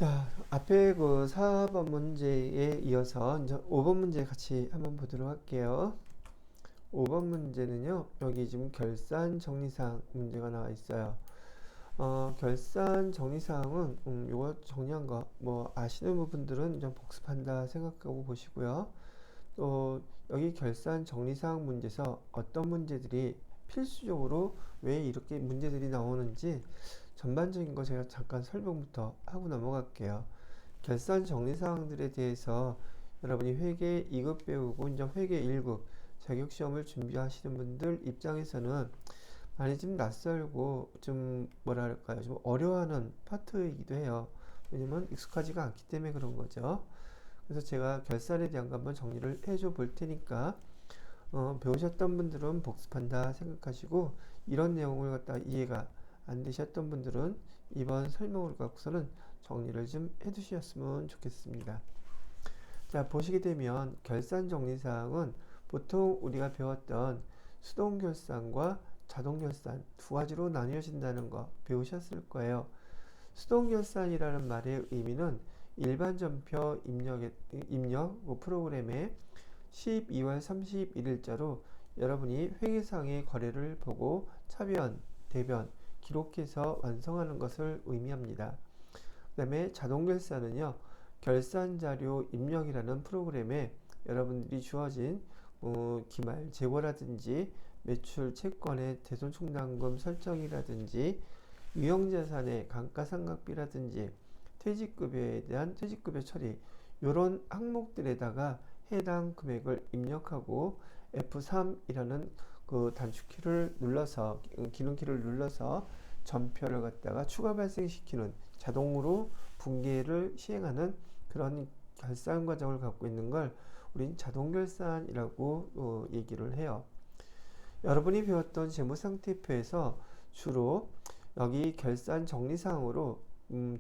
자, 앞에 그 4번 문제에 이어서 이제 5번 문제 같이 한번 보도록 할게요. 5번 문제는요, 여기 지금 결산 정리사항 문제가 나와 있어요. 결산 정리사항은, 요거 정리한 거, 뭐, 아시는 부분들은 좀 복습한다 생각하고 보시고요. 또, 여기 결산 정리사항 문제에서 어떤 문제들이 필수적으로 왜 이렇게 문제들이 나오는지 전반적인 거 제가 잠깐 설명부터 하고 넘어갈게요. 결산 정리사항들에 대해서 여러분이 회계 2급 배우고 이제 회계 1급 자격시험을 준비하시는 분들 입장에서는 많이 좀 낯설고 좀 뭐랄까요, 좀 어려워하는 파트이기도 해요. 왜냐면 익숙하지가 않기 때문에 그런 거죠. 그래서 제가 결산에 대한 거 한번 정리를 해줘 볼 테니까 배우셨던 분들은 복습한다 생각하시고, 이런 내용을 갖다가 이해가 안 되셨던 분들은 이번 설명을 갖고서는 정리를 좀 해두셨으면 좋겠습니다. 자, 보시게 되면 결산 정리사항은 보통 우리가 배웠던 수동결산과 자동결산 두 가지로 나뉘어진다는 거 배우셨을 거예요. 수동결산이라는 말의 의미는 일반 전표 입력 프로그램에 12월 31일자로 여러분이 회계상의 거래를 보고 차변, 대변, 기록해서 완성하는 것을 의미합니다. 그 다음에 자동결산은요, 결산자료 입력이라는 프로그램에 여러분들이 주어진 기말 재고라든지 매출 채권의 대손충당금 설정이라든지 유형자산의 감가상각비라든지 퇴직급여에 대한 퇴직급여 처리, 이런 항목들에다가 해당 금액을 입력하고 F3이라는 그 단축키를 눌러서, 기능키를 눌러서 전표를 갖다가 추가 발생시키는, 자동으로 분계를 시행하는 그런 결산 과정을 갖고 있는 걸 우린 자동결산이라고 얘기를 해요. 여러분이 배웠던 재무상태표에서 주로 여기 결산 정리사항으로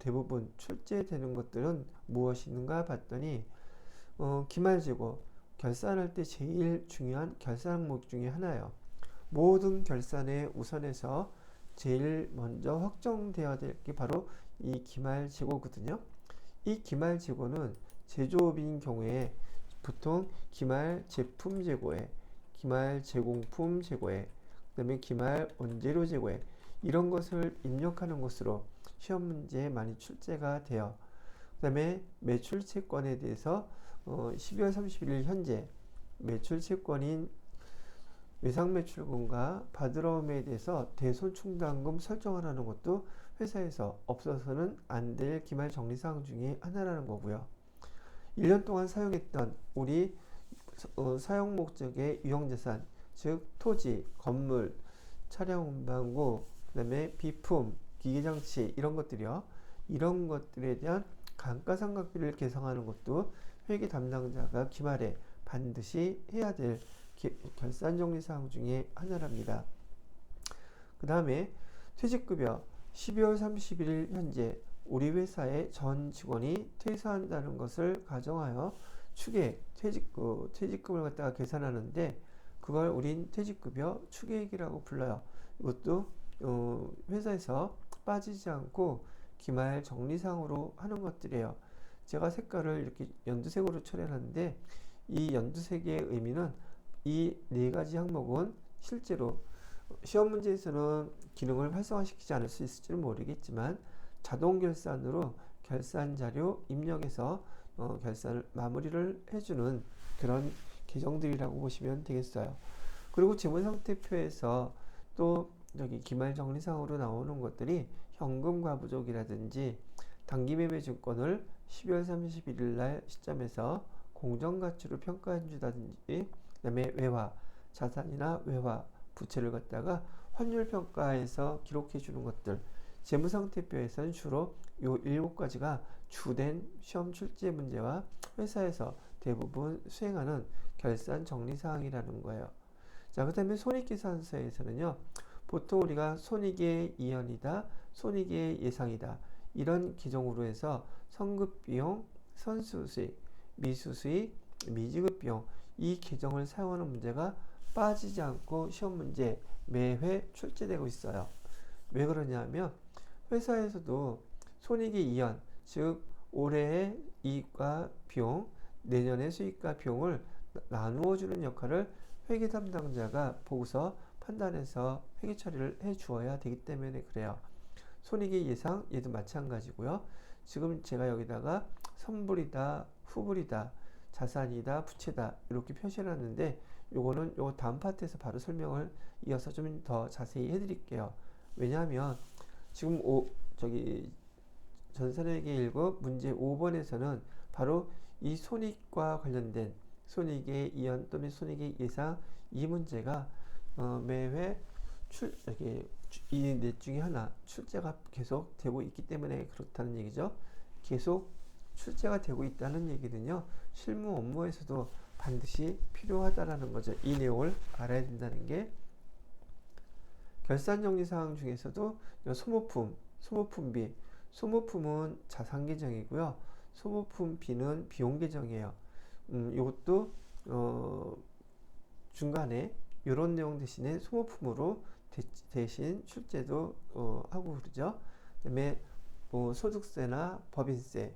대부분 출제되는 것들은 무엇인가 봤더니 기말재고, 결산할 때 제일 중요한 결산 항목 중에 하나예요. 모든 결산에 우선해서 제일 먼저 확정되어야 될 게 바로 이 기말재고거든요. 이 기말재고는 제조업인 경우에 보통 기말 제품 재고에, 기말 제공품 재고에, 그 다음에 기말 원재료 재고에, 이런 것을 입력하는 것으로 시험 문제에 많이 출제가 돼요. 그 다음에 매출 채권에 대해서 12월 31일 현재 매출 채권인 외상매출금과 바드러움에 대해서 대손충당금 설정을 하는 것도 회사에서 없어서는 안 될 기말 정리사항 중에 하나라는 거고요. 1년 동안 사용했던 우리 사용 목적의 유형자산, 즉 토지, 건물, 차량 운반구, 그 다음에 비품, 기계장치, 이런 것들이요. 이런 것들에 대한 감가상각비를 계상하는 것도 회계 담당자가 기말에 반드시 해야 될 결산정리사항 중에 하나랍니다. 그 다음에 퇴직급여, 12월 31일 현재 우리 회사의 전 직원이 퇴사한다는 것을 가정하여 퇴직금을 갖다가 계산하는데, 그걸 우린 퇴직급여 추계액이라고 불러요. 이것도 회사에서 빠지지 않고 기말 정리상으로 하는 것들이에요. 제가 색깔을 이렇게 연두색으로 칠해놨는데, 이 연두색의 의미는 이 네 가지 항목은 실제로 시험 문제에서는 기능을 활성화시키지 않을 수 있을지는 모르겠지만 자동결산으로 결산자료 입력해서 결산을 마무리를 해주는 그런 계정들이라고 보시면 되겠어요. 그리고 재무상태표에서 또 여기 기말정리상으로 나오는 것들이 현금과부족이라든지 단기매매증권을 12월 31일 날 시점에서 공정가치로 평가해준다든지, 그 다음에 외화, 자산이나 외화, 부채를 갖다가 환율평가에서 기록해주는 것들, 재무상태표에서는 주로 요 7가지가 주된 시험 출제 문제와 회사에서 대부분 수행하는 결산 정리사항이라는 거예요. 자, 그 다음에 손익계산서에서는요, 보통 우리가 손익의 이연이다, 손익의 예상이다, 이런 기종으로 해서 선급비용, 선수수익, 미수수익, 미지급비용, 이 계정을 사용하는 문제가 빠지지 않고 시험 문제 매회 출제되고 있어요. 왜 그러냐면 회사에서도 손익의 이연, 즉 올해의 이익과 비용, 내년의 수익과 비용을 나누어 주는 역할을 회계 담당자가 보고서 판단해서 회계 처리를 해 주어야 되기 때문에 그래요. 손익의 예상, 얘도 마찬가지고요. 지금 제가 여기다가 선불이다, 후불이다, 자산이다, 부채다 이렇게 표시해놨는데 요거는 요 다음 파트에서 바로 설명을 이어서 좀 더 자세히 해드릴게요. 왜냐하면 지금 전산회계 1급 문제 5번에서는 바로 이 손익과 관련된 손익의 이연 또는 손익의 예상 이 문제가 매회 이 넷 중에 하나 출제가 계속 되고 있기 때문에 그렇다는 얘기죠. 계속 출제가 되고 있다는 얘기는요. 실무 업무에서도 반드시 필요하다라는 거죠. 이 내용을 알아야 된다는 게 결산정리사항 중에서도 소모품비, 소모품은 자산 계정이고요. 소모품비는 비용 계정이에요. 이것도 중간에 이런 내용 대신에 소모품으로 대신 출제도 하고 그러죠. 그다음에 뭐 소득세나 법인세,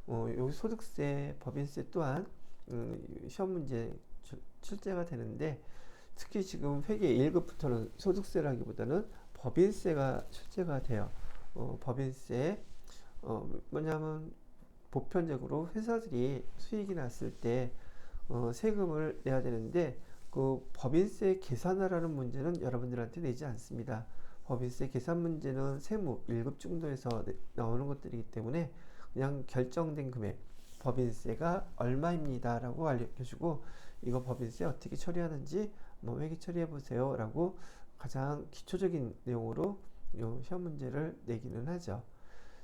여기 소득세, 법인세 또한 시험 문제 출제가 되는데 특히 지금 회계 1급부터는 소득세라기보다는 법인세가 출제가 돼요. 법인세 뭐냐면 보편적으로 회사들이 수익이 났을 때 세금을 내야 되는데 그 법인세 계산하라는 문제는 여러분들한테 내지 않습니다. 법인세 계산 문제는 세무 1급 정도에서 나오는 것들이기 때문에 그냥 결정된 금액 법인세가 얼마입니다 라고 알려주고 이거 법인세 어떻게 처리하는지 회계 처리해 보세요 라고 가장 기초적인 내용으로 시험 문제를 내기는 하죠.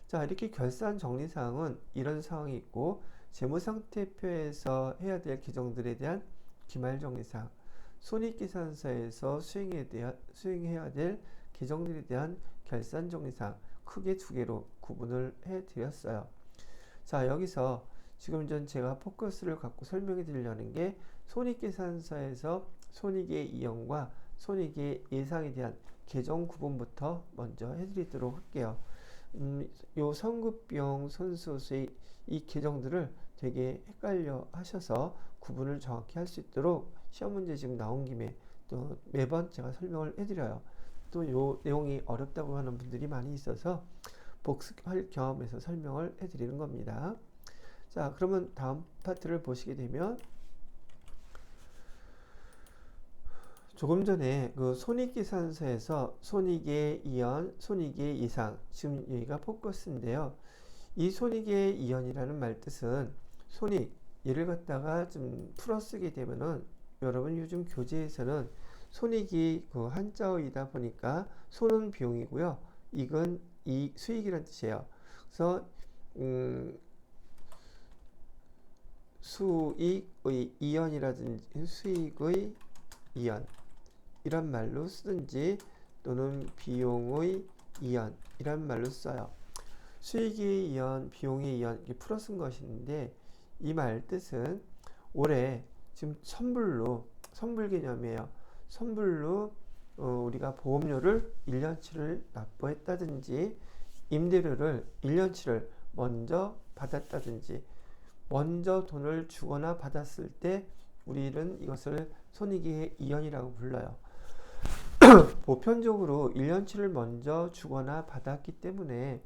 자, 이렇게 결산 정리사항은 이런 사항이 있고 재무상태표에서 해야 될 계정들에 대한 기말정리사항, 손익계산서에서 수행해야 될 계정들에 대한 결산정리사항 크게 두 개로 구분을 해드렸어요. 자, 여기서 지금 전 제가 포커스를 갖고 설명해 드리려는 게 손익계산서에서 손익의 이연과 손익의 예상에 대한 계정 구분부터 먼저 해드리도록 할게요. 요 선급비용, 선수수익 이 계정들을 되게 헷갈려 하셔서 구분을 정확히 할 수 있도록 시험 문제 지금 나온 김에 또 매번 제가 설명을 해드려요. 또 요 내용이 어렵다고 하는 분들이 많이 있어서 복습할 겸해서 설명을 해드리는 겁니다. 자, 그러면 다음 파트를 보시게 되면 조금 전에 그 손익계산서에서 손익의 이연, 손익의 예상 지금 여기가 포커스인데요. 이 손익의 이연이라는 말 뜻은 손익 얘를 갖다가 좀 풀어쓰게 되면은 여러분 요즘 교재에서는 손익이 그 한자어이다 보니까 손은 비용이고요. 이건 이 수익이란 뜻이에요. 그래서 수익의 이연이라든지 수익의 이연 이란 말로 쓰든지 또는 비용의 이연 이란 말로 써요. 수익의 이연, 비용의 이연 이렇게 풀어 쓴 것인데 이 말 뜻은 올해 지금 선불 개념이에요. 선불로 우리가 보험료를 1년치를 납부했다든지 임대료를 1년치를 먼저 받았다든지 먼저 돈을 주거나 받았을 때 우리는 이것을 손익의 이연이라고 불러요. 보편적으로 1년치를 먼저 주거나 받았기 때문에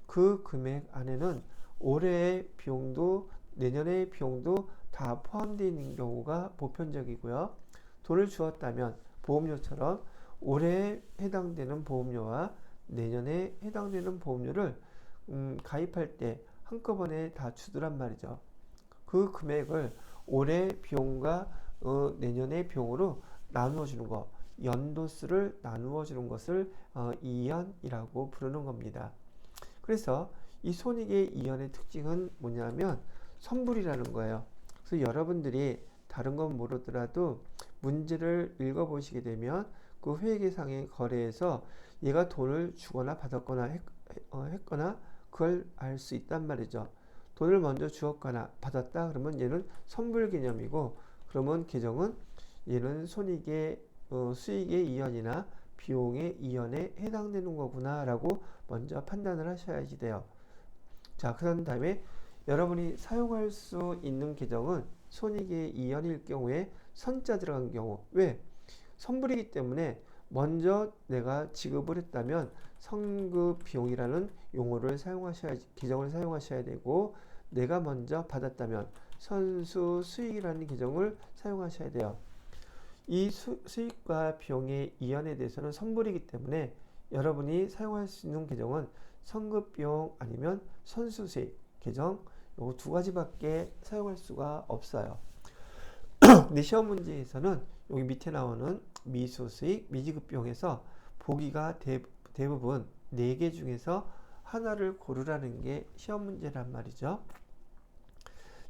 그 금액 안에는 올해의 비용도 내년의 비용도 다 포함되어 있는 경우가 보편적이고요. 돈을 주었다면 보험료처럼 올해에 해당되는 보험료와 내년에 해당되는 보험료를 가입할 때 한꺼번에 다 주더란 말이죠. 그 금액을 올해 비용과 내년의 비용으로 나누어 주는 것, 연도수를 나누어 주는 것을 이연이라고 부르는 겁니다. 그래서 이 손익의 이연의 특징은 뭐냐면 선불이라는 거예요. 그래서 여러분들이 다른 건 모르더라도 문제를 읽어보시게 되면 그 회계상의 거래에서 얘가 돈을 주거나 받았거나 했거나 그걸 알 수 있단 말이죠. 돈을 먼저 주었거나 받았다 그러면 얘는 선불 개념이고 그러면 계정은 얘는 손익의 수익의 이연이나 비용의 이연에 해당되는 거구나 라고 먼저 판단을 하셔야지 돼요. 자, 그런 다음에 여러분이 사용할 수 있는 계정은 손익의 이연일 경우에 선자 들어간 경우. 왜? 선불이기 때문에 먼저 내가 지급을 했다면 선급 비용이라는 용어를 사용하셔야, 계정을 사용하셔야 되고, 내가 먼저 받았다면 선수 수익이라는 계정을 사용하셔야 돼요. 이 수익과 비용의 이연에 대해서는 선불이기 때문에 여러분이 사용할 수 있는 계정은 선급 비용 아니면 선수 수익 계정, 요 두 가지밖에 사용할 수가 없어요. 근데 시험 문제에서는 여기 밑에 나오는 미수 수익, 미지급 비용에서 보기가 대부분 4개 중에서 하나를 고르라는 게 시험 문제란 말이죠.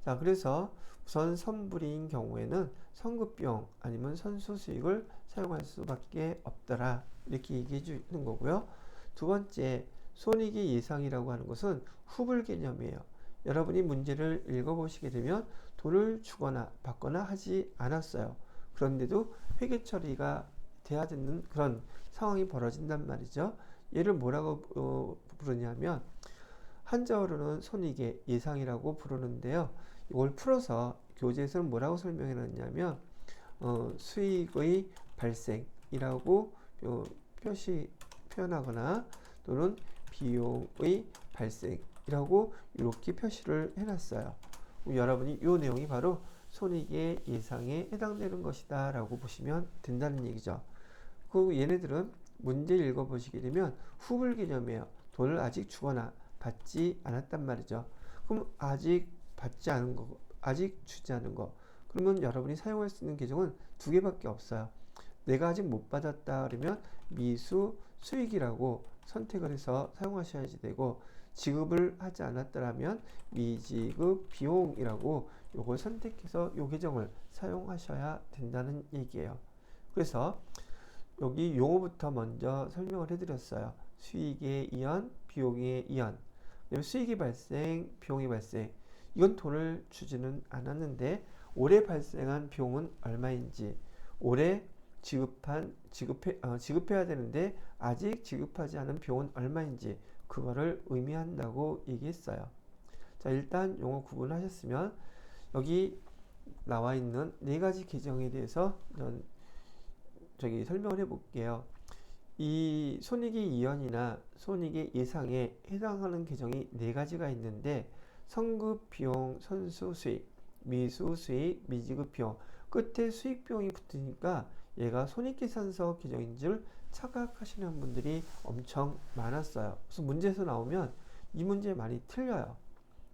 자, 그래서 우선 선불인 경우에는 선급비용 아니면 선수수익을 사용할 수밖에 없더라, 이렇게 얘기해 주는 거고요. 두 번째, 손익의 예상이라고 하는 것은 후불 개념이에요. 여러분이 문제를 읽어보시게 되면 돈을 주거나 받거나 하지 않았어요. 그런데도 회계 처리가 돼야 되는 그런 상황이 벌어진단 말이죠. 얘를 뭐라고 부르냐면 한자어로는 손익의 예상이라고 부르는데요. 이걸 풀어서 교재에서는 뭐라고 설명해 놨냐면 수익의 발생이라고 표현하거나 또는 비용의 발생이라고 이렇게 표시를 해놨어요. 여러분이 이 내용이 바로 손익의 예상에 해당되는 것이다 라고 보시면 된다는 얘기죠. 그 얘네들은 문제 읽어보시게 되면 후불 개념이에요. 돈을 아직 주거나 받지 않았단 말이죠. 그럼 아직 받지 않은 거, 아직 주지 않은 거, 그러면 여러분이 사용할 수 있는 계정은 2개밖에 없어요. 내가 아직 못 받았다 그러면 미수 수익이라고 선택을 해서 사용하셔야지 되고, 지급을 하지 않았다면 미지급 비용이라고 요걸 선택해서 요 계정을 사용하셔야 된다는 얘기예요. 그래서 여기 용어부터 먼저 설명을 해드렸어요. 수익의 이연, 비용의 이연. 수익이 발생, 비용이 발생. 이건 돈을 주지는 않았는데 올해 발생한 비용은 얼마인지, 올해 지급해야 되는데 아직 지급하지 않은 비용은 얼마인지, 그거를 의미한다고 얘기했어요. 자, 일단 용어 구분하셨으면 여기 나와 있는 4가지 계정에 대해서 설명을 해볼게요. 이 손익의 이연이나 손익의 예상에 해당하는 계정이 4가지가 있는데, 선급 비용, 선수 수익, 미수 수익, 미지급 비용, 끝에 수익 비용이 붙으니까 얘가 손익계산서 계정인 줄 착각하시는 분들이 엄청 많았어요. 그래서 문제에서 나오면 이 문제 많이 틀려요.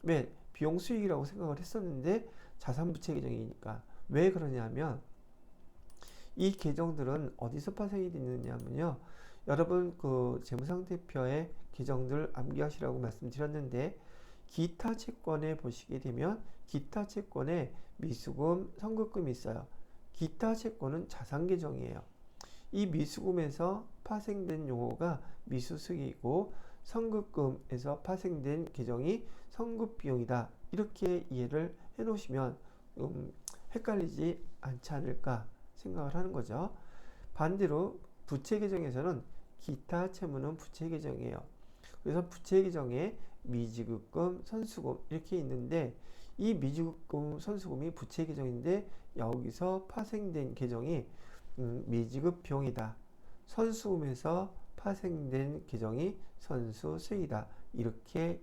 왜? 비용 수익이라고 생각을 했었는데 자산부채 계정이니까. 왜 그러냐면 이 계정들은 어디서 파생이 되느냐면요, 여러분 그 재무상태표의 계정들 암기하시라고 말씀드렸는데, 기타 채권에 보시게 되면 기타 채권에 미수금, 선급금이 있어요. 기타 채권은 자산 계정이에요. 이 미수금에서 파생된 용어가 미수수익이고 선급금에서 파생된 계정이 선급비용이다, 이렇게 이해를 해 놓으시면 헷갈리지 않지 않을까 생각을 하는 거죠. 반대로 부채 계정에서는 기타 채무는 부채 계정이에요. 그래서 부채 계정에 미지급금, 선수금 이렇게 있는데, 이 미지급금, 선수금이 부채 계정인데 여기서 파생된 계정이 미지급 비용이다. 선수금에서 파생된 계정이 선수 수익이다. 이렇게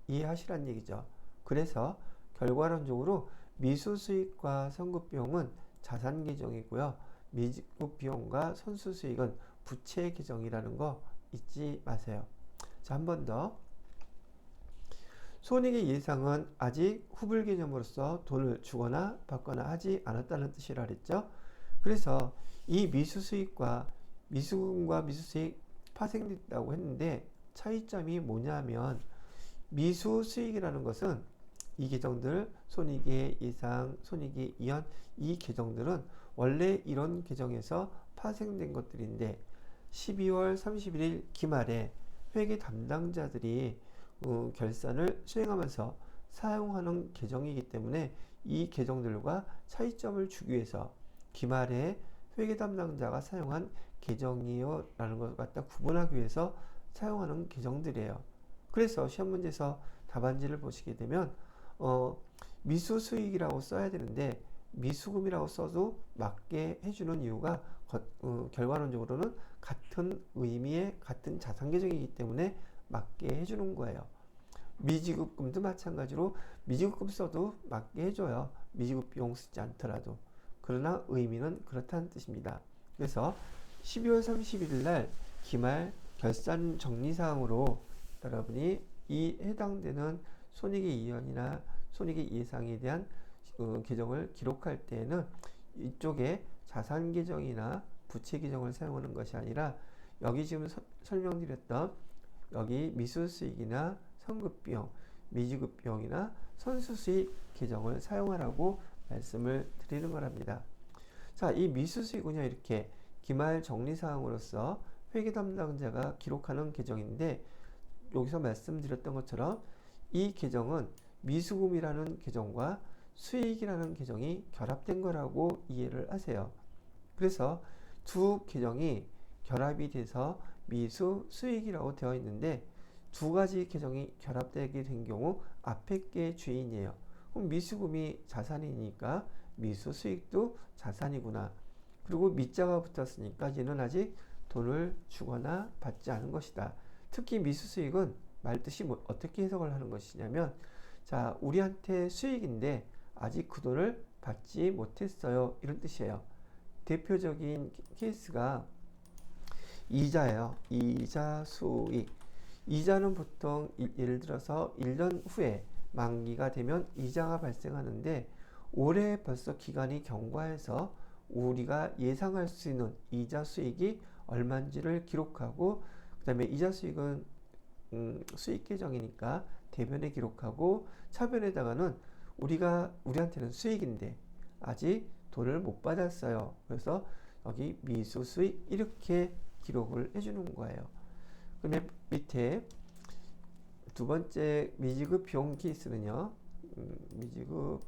이해하시란 얘기죠. 그래서 결과론적으로 미수 수익과 선급 비용은 자산 계정이고요, 미지급 비용과 선수 수익은 부채 계정이라는 거 잊지 마세요. 자, 한 번 더. 손익의 예상은 아직 후불 개념으로서 돈을 주거나 받거나 하지 않았다는 뜻이라 그랬죠. 그래서 이 미수수익과 미수금과 미수수익 파생됐다고 했는데 차이점이 뭐냐면, 미수수익이라는 것은 이 계정들, 손익의 예상, 손익의 이연, 이 계정들은 원래 이런 계정에서 파생된 것들인데 12월 31일 기말에 회계 담당자들이 결산을 수행하면서 사용하는 계정이기 때문에 이 계정들과 차이점을 주기 위해서 기말에 회계 담당자가 사용한 계정이요 라는 것을 갖다 구분하기 위해서 사용하는 계정들이에요. 그래서 시험 문제에서 답안지를 보시게 되면 어, 미수 수익이라고 써야 되는데 미수금이라고 써도 맞게 해주는 이유가 결과론적으로는 같은 의미의 같은 자산 계정이기 때문에 맞게 해주는 거예요. 미지급금도 마찬가지로 미지급금 써도 맞게 해줘요. 미지급 비용 쓰지 않더라도. 그러나 의미는 그렇다는 뜻입니다. 그래서 12월 31일 날 기말 결산 정리사항으로 여러분이 이 해당되는 손익의 이연이나 손익의 예상에 대한 계정을 기록할 때에는 이쪽에 자산 계정이나 부채 계정을 사용하는 것이 아니라 여기 지금 설명드렸던 여기 미수수익이나 선급비용, 미지급비용이나 선수수익 계정을 사용하라고 말씀을 드리는 거랍니다. 자, 이 미수수익은요, 이렇게 기말 정리사항으로서 회계 담당자가 기록하는 계정인데, 여기서 말씀드렸던 것처럼 이 계정은 미수금이라는 계정과 수익이라는 계정이 결합된 거라고 이해를 하세요. 그래서 두 계정이 결합이 돼서 미수, 수익이라고 되어 있는데 두 가지 계정이 결합되게 된 경우 앞에 게 주인이에요. 그럼 미수금이 자산이니까 미수, 수익도 자산이구나. 그리고 미자가 붙었으니까 얘는 아직 돈을 주거나 받지 않은 것이다. 특히 미수, 수익은 말뜻이 어떻게 해석을 하는 것이냐면, 자, 우리한테 수익인데 아직 그 돈을 받지 못했어요. 이런 뜻이에요. 대표적인 케이스가 이자예요. 이자, 수익. 이자는 보통 예를 들어서 1년 후에 만기가 되면 이자가 발생하는데 올해 벌써 기간이 경과해서 우리가 예상할 수 있는 이자 수익이 얼마인지를 기록하고, 그 다음에 이자 수익은 수익 계정이니까 대변에 기록하고, 차변에다가는 우리한테는 수익인데 아직 돈을 못 받았어요. 그래서 여기 미수 수익 이렇게 기록을 해주는 거예요. 그다음에 밑에 두 번째 미지급 비용 케이스는요. 미지급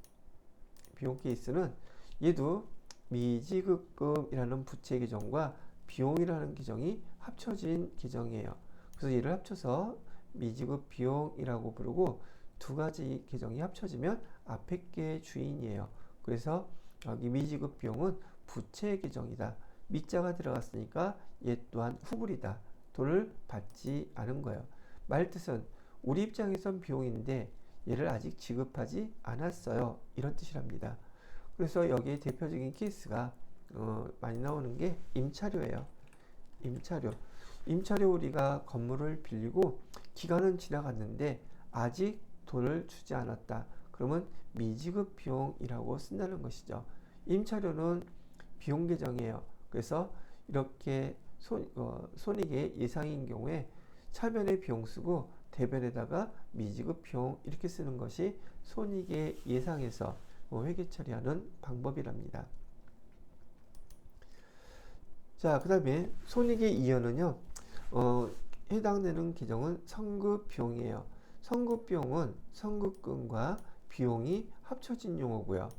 비용 케이스는 얘도 미지급금이라는 부채 계정과 비용이라는 계정이 합쳐진 계정이에요. 그래서 얘를 합쳐서 미지급 비용이라고 부르고, 두 가지 계정이 합쳐지면 앞에 게 주인이에요. 그래서 여기 미지급 비용은 부채 계정이다. 미자가 들어갔으니까 얘 또한 후불이다. 돈을 받지 않은 거예요. 말뜻은 우리 입장에선 비용인데 얘를 아직 지급하지 않았어요. 이런 뜻이랍니다. 그래서 여기에 대표적인 케이스가 많이 나오는 게 임차료예요. 임차료. 임차료 우리가 건물을 빌리고 기간은 지나갔는데 아직 돈을 주지 않았다. 그러면 미지급 비용이라고 쓴다는 것이죠. 임차료는 비용 계정이에요. 그래서 이렇게 손익의 예상인 경우에 차변에 비용 쓰고 대변에다가 미지급 비용 이렇게 쓰는 것이 손익의 예상에서 회계 처리하는 방법이랍니다. 자, 그 다음에 손익의 이연은요, 해당되는 계정은 선급 비용이에요. 선급 비용은 선급금과 비용이 합쳐진 용어고요.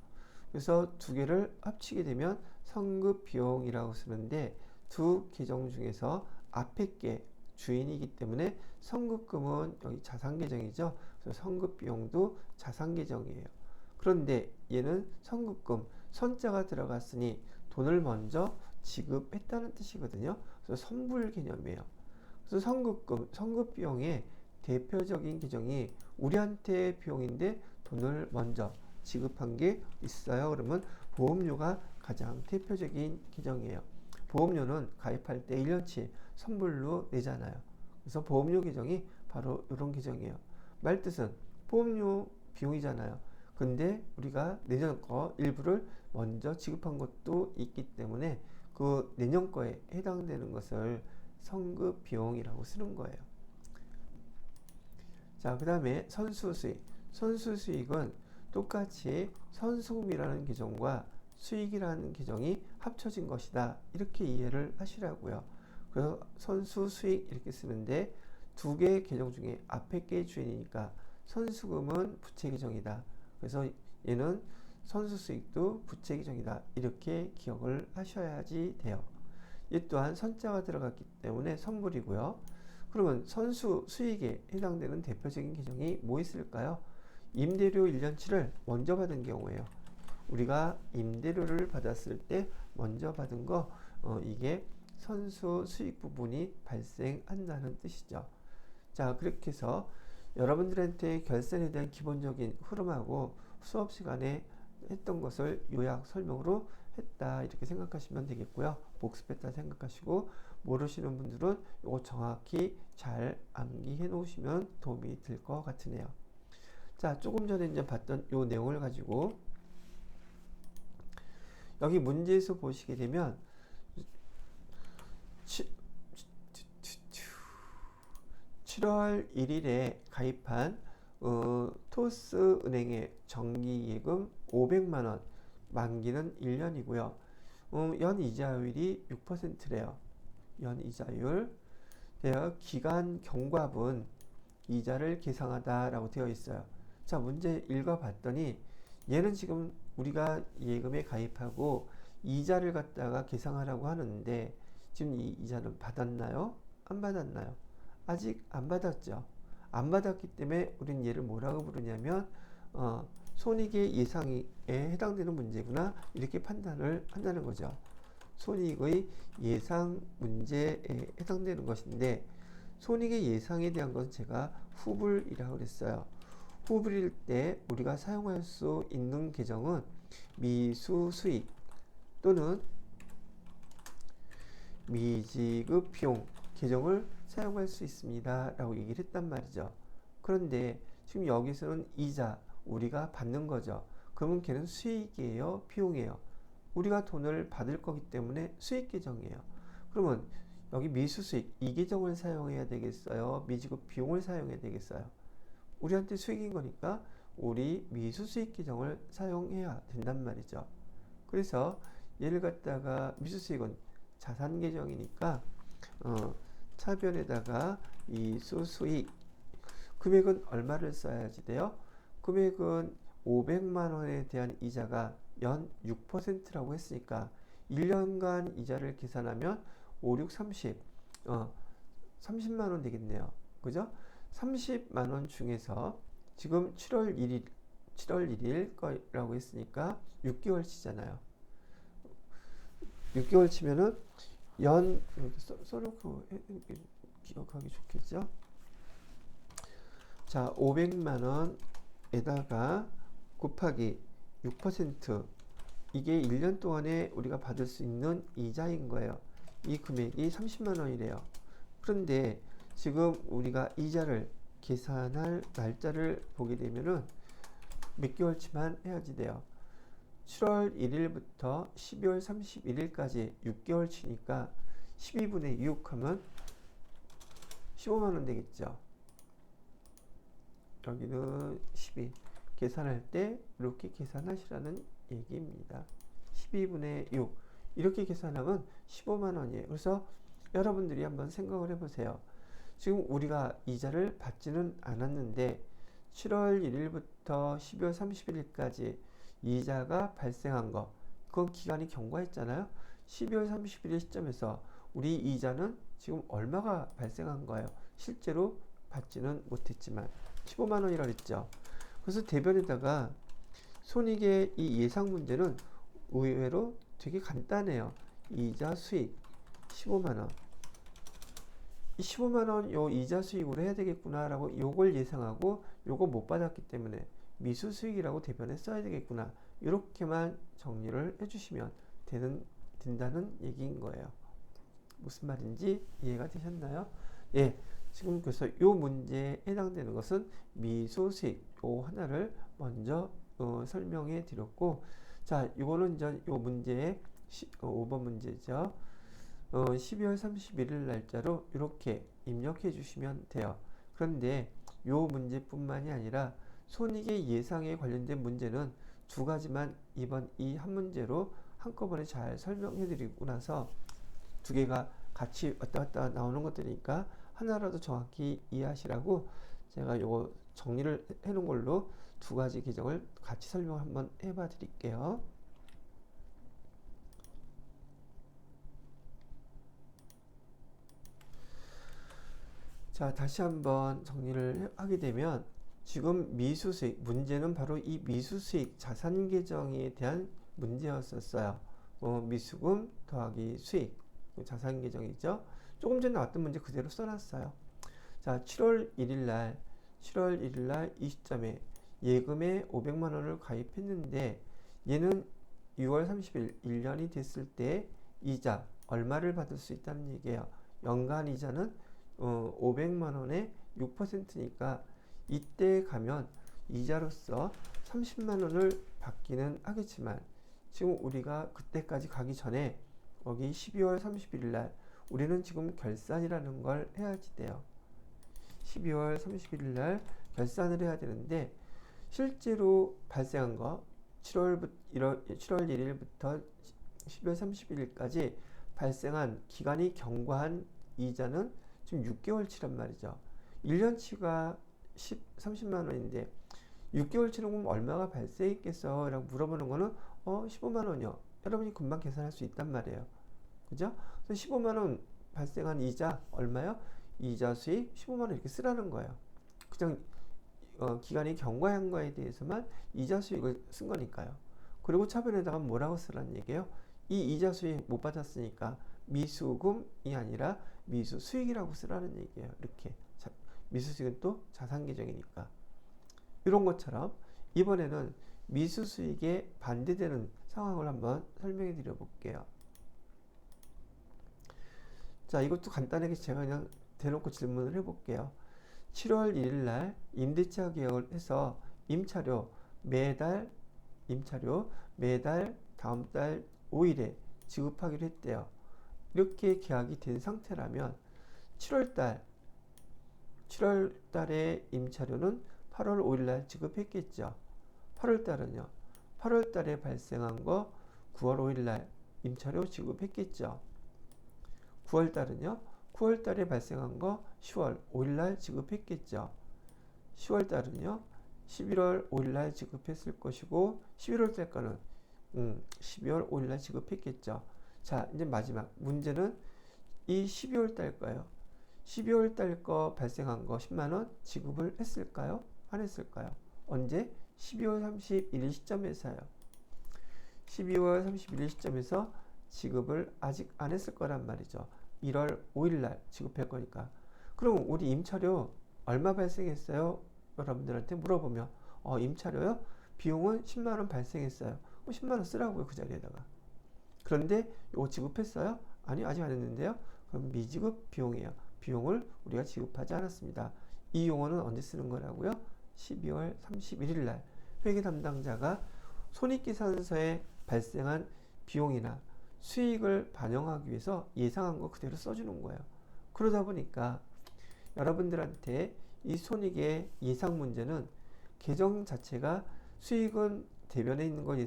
그래서 두 개를 합치게 되면 선급 비용이라고 쓰는데, 두 계정 중에서 앞에 게 주인이기 때문에 선급금은 여기 자산 계정이죠. 그래서 선급 비용도 자산 계정이에요. 그런데 얘는 선급금, 선자가 들어갔으니 돈을 먼저 지급했다는 뜻이거든요. 그래서 선불 개념이에요. 그래서 선급금, 선급비용의 대표적인 계정이 우리한테 비용인데 돈을 먼저 지급한 게 있어요. 그러면 보험료가 가장 대표적인 계정이에요. 보험료는 가입할 때 1년치 선불로 내잖아요. 그래서 보험료 계정이 바로 이런 계정이에요. 말뜻은 보험료 비용이잖아요. 근데 우리가 내년 거 일부를 먼저 지급한 것도 있기 때문에 그 내년 거에 해당되는 것을 선급 비용이라고 쓰는 거예요. 자, 그 다음에 선수수익. 선수수익은 똑같이 선수금이라는 계정과 수익이라는 계정이 합쳐진 것이다. 이렇게 이해를 하시라고요. 그래서 선수수익 이렇게 쓰는데 두 개의 계정 중에 앞에 게 주인이니까 선수금은 부채 계정이다. 그래서 얘는 선수수익도 부채 계정이다. 이렇게 기억을 하셔야지 돼요. 얘 또한 선자가 들어갔기 때문에 선불이고요. 그러면 선수 수익에 해당되는 대표적인 계정이 뭐 있을까요? 임대료 1년치를 먼저 받은 경우에요. 우리가 임대료를 받았을 때 먼저 받은 거 이게 선수 수익 부분이 발생한다는 뜻이죠. 자, 그렇게 해서 여러분들한테 결산에 대한 기본적인 흐름하고 수업 시간에 했던 것을 요약 설명으로 했다 이렇게 생각하시면 되겠고요. 복습했다 생각하시고 모르시는 분들은 이거 정확히 잘 암기해 놓으시면 도움이 될 것 같으네요. 자, 조금 전에 이제 봤던 요 내용을 가지고 여기 문제에서 보시게 되면 7월 1일에 가입한 토스은행의 정기예금 500만원 만기는 1년이고요. 연 이자율이 6%래요. 연 이자율. 기간 경과분 이자를 계상하다라고 되어 있어요. 자, 문제 읽어봤더니 얘는 지금 우리가 예금에 가입하고 이자를 갖다가 계상하라고 하는데 지금 이 이자는 받았나요? 안 받았나요? 아직 안 받았죠. 안 받았기 때문에 우리는 얘를 뭐라고 부르냐면 손익의 예상에 해당되는 문제구나 이렇게 판단을 한다는 거죠. 손익의 예상 문제에 해당되는 것인데 손익의 예상에 대한 것은 제가 후불이라고 그랬어요. 후불일 때 우리가 사용할 수 있는 계정은 미수수익 또는 미지급 비용 계정을 사용할 수 있습니다 라고 얘기를 했단 말이죠. 그런데 지금 여기서는 이자 우리가 받는 거죠. 그러면 걔는 수익이에요, 비용이에요? 우리가 돈을 받을 거기 때문에 수익 계정이에요. 그러면 여기 미수수익 이 계정을 사용해야 되겠어요, 미지급 비용을 사용해야 되겠어요? 우리한테 수익인 거니까 우리 미수수익 계정을 사용해야 된단 말이죠. 그래서 얘를 갖다가 미수수익은 자산 계정이니까 차변에다가 이수수익 금액은 얼마를 써야지 돼요? 금액은 500만 원에 대한 이자가 연 6%라고 했으니까 1년간 이자를 계산하면 5, 6, 30 30만 원 되겠네요. 그죠? 30만 원 중에서 지금 7월 1일 거라고 했으니까 6개월 치잖아요. 6개월 치면은 연 써놓고 기억하기 좋겠죠? 자, 500만 원에다가 곱하기 6% 이게 1년 동안에 우리가 받을 수 있는 이자인 거예요. 이 금액이 30만 원이래요. 그런데 지금 우리가 이자를 계산할 날짜를 보게 되면은 몇 개월치만 해야지 돼요. 7월 1일부터 12월 31일까지 6개월 치니까 12분의 6 하면 15만 원 되겠죠. 여기는 12 계산할 때 이렇게 계산하시라는 얘기입니다. 12분의 6 이렇게 계산하면 15만 원이에요. 그래서 여러분들이 한번 생각을 해보세요. 지금 우리가 이자를 받지는 않았는데 7월 1일부터 12월 31일까지 이자가 발생한 거 그건 기간이 경과했잖아요. 12월 31일 시점에서 우리 이자는 지금 얼마가 발생한 거예요? 실제로 받지는 못했지만 15만 원이라고 했죠. 그래서 대변에다가 손익의 이 예상 문제는 의외로 되게 간단해요. 이자 수익 15만 원. 이 15만 원 요 이자 수익으로 해야 되겠구나 라고 요걸 예상하고 요거 못 받았기 때문에 미수 수익이라고 대변에 써야 되겠구나. 이렇게만 정리를 해주시면 된다는 얘기인 거예요. 무슨 말인지 이해가 되셨나요? 예. 지금 그래서 요 문제에 해당되는 것은 미소수익 요 하나를 먼저 설명해 드렸고, 자, 이거는 이제 요 문제의 5번 문제죠. 12월 31일 날짜로 이렇게 입력해 주시면 돼요. 그런데 요 문제뿐만이 아니라 손익의 예상에 관련된 문제는 두 가지만 이번 이 한 문제로 한꺼번에 잘 설명해 드리고 나서 두 개가 같이 왔다 갔다 나오는 것들이니까 하나라도 정확히 이해하시라고 제가 요거 정리를 해 놓은 걸로 두 가지 계정을 같이 설명을 한번 해봐 드릴게요. 자, 다시 한번 정리를 하게 되면 지금 미수수익, 문제는 바로 이 미수수익 자산 계정에 대한 문제였었어요. 미수금 더하기 수익, 자산 계정이죠. 조금 전에 나왔던 문제 그대로 써놨어요. 자, 7월 1일 날 이 시점에 예금에 500만 원을 가입했는데 얘는 6월 30일 1년이 됐을 때 이자 얼마를 받을 수 있다는 얘기예요. 연간 이자는 500만 원에 6%니까 이때 가면 이자로서 30만 원을 받기는 하겠지만 지금 우리가 그때까지 가기 전에 여기 12월 31일 날 우리는 지금 결산이라는 걸 해야지 돼요. 12월 31일 날 결산을 해야 되는데 실제로 발생한 거 7월 1일부터 12월 31일까지 발생한 기간이 경과한 이자는 지금 6개월치란 말이죠. 1년치가 30만 원인데 6개월치는 그럼 얼마가 발생했겠어? 라고 물어보는 거는 15만 원이요. 여러분이 금방 계산할 수 있단 말이에요. 그죠? 그래서 15만 원 발생한 이자 얼마요? 이자 수익 15만 원 이렇게 쓰라는 거예요. 그냥 기간이 경과한 거에 대해서만 이자 수익을 쓴 거니까요. 그리고 차변에다가 뭐라고 쓰라는 얘기예요? 이 이자 수익 못 받았으니까 미수금이 아니라 미수수익이라고 쓰라는 얘기예요. 이렇게 미수수익은 또 자산 계정이니까. 이런 것처럼 이번에는 미수수익에 반대되는 상황을 한번 설명해 드려 볼게요. 자, 이것도 간단하게 제가 그냥 대놓고 질문을 해 볼게요. 7월 1일 날 임대차 계약을 해서 매달 다음 달 5일에 지급하기로 했대요. 이렇게 계약이 된 상태라면 7월 달에 임차료는 8월 5일 날 지급했겠죠. 8월 달은요. 8월 달에 발생한 거 9월 5일 날 임차료 지급했겠죠. 9월 달은요. 9월 달에 발생한 거 10월 5일 날 지급했겠죠. 10월 달은요. 11월 5일 날 지급했을 것이고 11월 달 거는 12월 5일 날 지급했겠죠. 자, 이제 마지막 문제는 이 12월 달 거예요. 12월 달 거 발생한 거 10만 원 지급을 했을까요? 안 했을까요? 언제? 12월 31일 시점에서요. 12월 31일 시점에서 지급을 아직 안 했을 거란 말이죠. 1월 5일 날 지급할 거니까. 그럼 우리 임차료 얼마 발생했어요? 여러분들한테 물어보면 임차료요? 비용은 10만 원 발생했어요. 10만 원 쓰라고요. 그 자리에다가. 그런데 이거 지급했어요? 아니요. 아직 안 했는데요. 그럼 미지급 비용이에요. 비용을 우리가 지급하지 않았습니다. 이 용어는 언제 쓰는 거라고요? 12월 31일 날 회계 담당자가 손익계산서에 발생한 비용이나 수익을 반영하기 위해서 예상한 거 그대로 써주는 거예요. 그러다 보니까 여러분들한테 이 손익의 예상 문제는 계정 자체가 수익은 대변에 있는 걸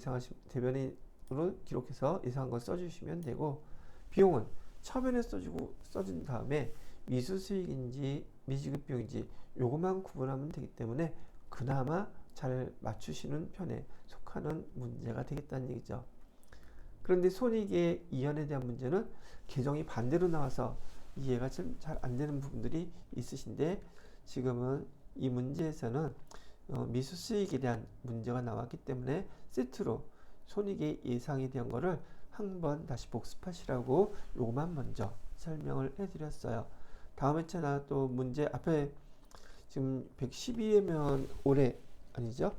대변으로 기록해서 예상한 걸 써주시면 되고 비용은 차변에 써준 다음에 미수수익인지 미지급 비용인지 요것만 구분하면 되기 때문에 그나마 잘 맞추시는 편에 속하는 문제가 되겠다는 얘기죠. 그런데 손익의 이연에 대한 문제는 계정이 반대로 나와서 이해가 좀 잘 안 되는 부분들이 있으신데 지금은 이 문제에서는 미수수익에 대한 문제가 나왔기 때문에 세트로 손익의 예상에 대한 거를 한번 다시 복습하시라고 요것만 먼저 설명을 해드렸어요. 다음 회차나 또 문제 앞에 지금 112회면 올해 아니죠?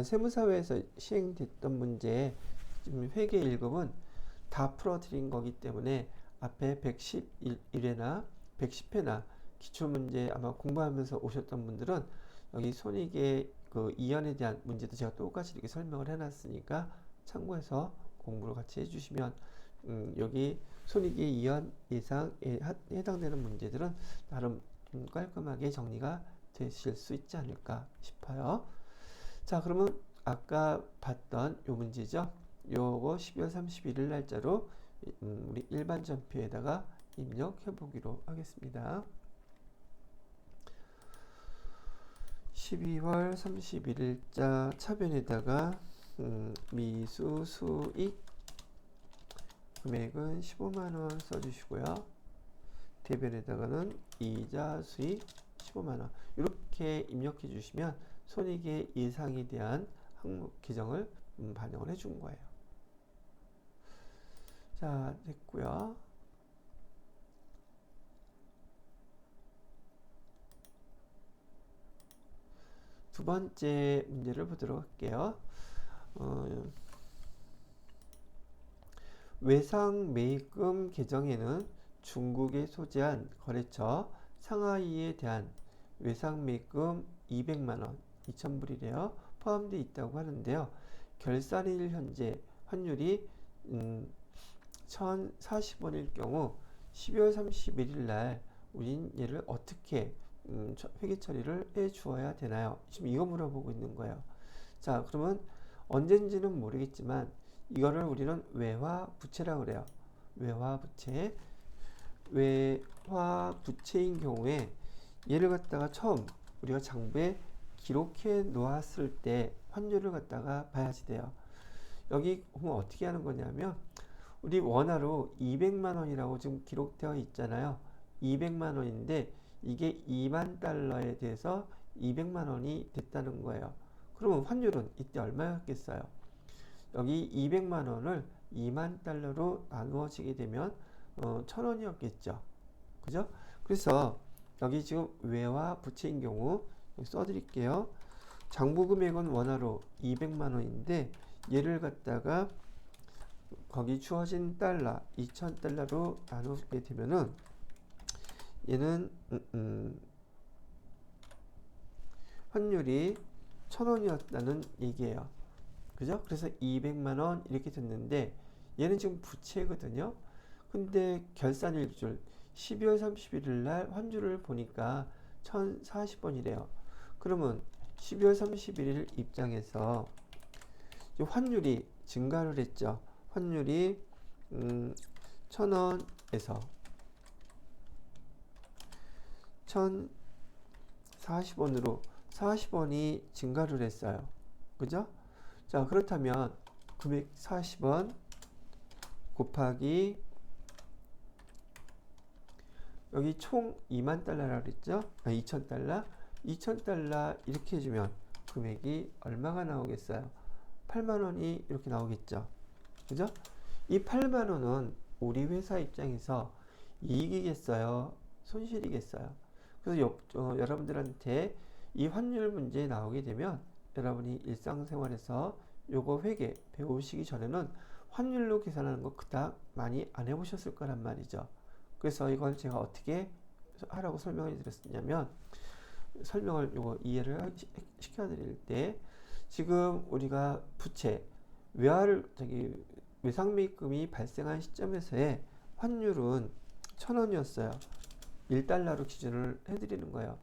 세무사회에서 시행됐던 문제 지금 회계 1급은 다 풀어드린 거기 때문에 앞에 111회나 110회나 기출문제 아마 공부하면서 오셨던 분들은 여기 손익의 그 이연에 대한 문제도 제가 똑같이 이렇게 설명을 해놨으니까 참고해서 공부를 같이 해주시면 여기 손익의 이연 예상에 해당되는 문제들은 나름 좀 깔끔하게 정리가 되실 수 있지 않을까 싶어요. 자, 그러면 아까 봤던 요 문제죠. 요거 12월 31일 날짜로 우리 일반 전표에다가 입력해 보기로 하겠습니다. 12월 31일자 차변에다가 미수수익 금액은 15만원 써주시고요. 대변에다가는 이자 수익 15만원 이렇게 이렇게 입력해 주시면 손익의 예상에 대한 항목 계정을 반영을 해 준 거예요. 자, 됐고요. 두 번째 문제를 보도록 할게요. 외상 매입금 계정에는 중국에 소재한 거래처 상하이에 대한 외상 매입금 200만원, 2,000불이래요. 포함되어 있다고 하는데요. 결산일 현재 환율이 1,040원일 경우 12월 31일 날 우린 얘를 어떻게 회계 처리를 해 주어야 되나요? 지금 이거 물어보고 있는 거예요. 자, 그러면 언젠지는 모르겠지만 이거를 우리는 외화 부채라고 그래요. 외화 부채. 외화 부채인 경우에 얘를 갖다가 처음 우리가 장부에 기록해 놓았을 때 환율을 갖다가 봐야지 돼요. 여기 보면 어떻게 하는 거냐면 우리 원화로 200만 원이라고 지금 기록되어 있잖아요. 200만 원인데 이게 2만 달러에 대해서 200만 원이 됐다는 거예요. 그러면 환율은 이때 얼마였겠어요? 여기 200만 원을 2만 달러로 나누어지게 되면 1,000원이었겠죠. 그죠? 그래서 여기 지금 외화 부채인 경우 써드릴게요. 장부 금액은 원화로 200만 원인데 얘를 갖다가 거기 주어진 달러 2,000달러로 나누게 되면은 얘는 환율이 1,000원이었다는 얘기예요. 그죠? 그래서 200만원 이렇게 됐는데 얘는 지금 부채거든요. 근데 결산일 기준 12월 31일 날 환율을 보니까 1,040원이래요. 그러면 12월 31일 입장에서 환율이 증가를 했죠. 환율이 1,000원에서 1,040원으로 40원이 증가를 했어요. 그죠? 자, 그렇다면 금액 40원 곱하기 여기 총 2만 달러라고 그랬죠? 2,000달러? 2,000달러 이렇게 해주면 금액이 얼마가 나오겠어요? 8만 원이 이렇게 나오겠죠? 그죠? 이 8만 원은 우리 회사 입장에서 이익이겠어요? 손실이겠어요? 그래서 여러분들한테 이 환율 문제 나오게 되면 여러분이 일상생활에서 요거 회계 배우시기 전에는 환율로 계산하는 거 그닥 많이 안 해보셨을 거란 말이죠. 그래서 이걸 제가 어떻게 하라고 설명을 드렸냐면 설명을 요거 이해를 시켜드릴 때 지금 우리가 부채 외상매입금이 발생한 시점에서의 환율은 1,000원이었어요. 1달러로 기준을 해드리는 거예요.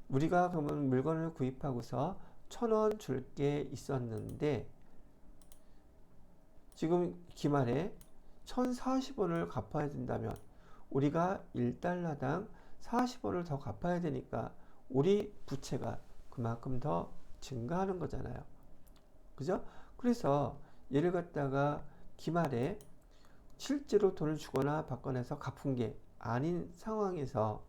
우리가 그러면 물건을 구입하고서 1,000원 줄 게 있었는데 지금 기말에 1,040원을 갚아야 된다면 우리가 1달러당 40원을 더 갚아야 되니까 우리 부채가 그만큼 더 증가하는 거잖아요. 그죠? 그래서 얘를 갖다가 기말에 실제로 돈을 주거나 받거나 해서 갚은 게 아닌 상황에서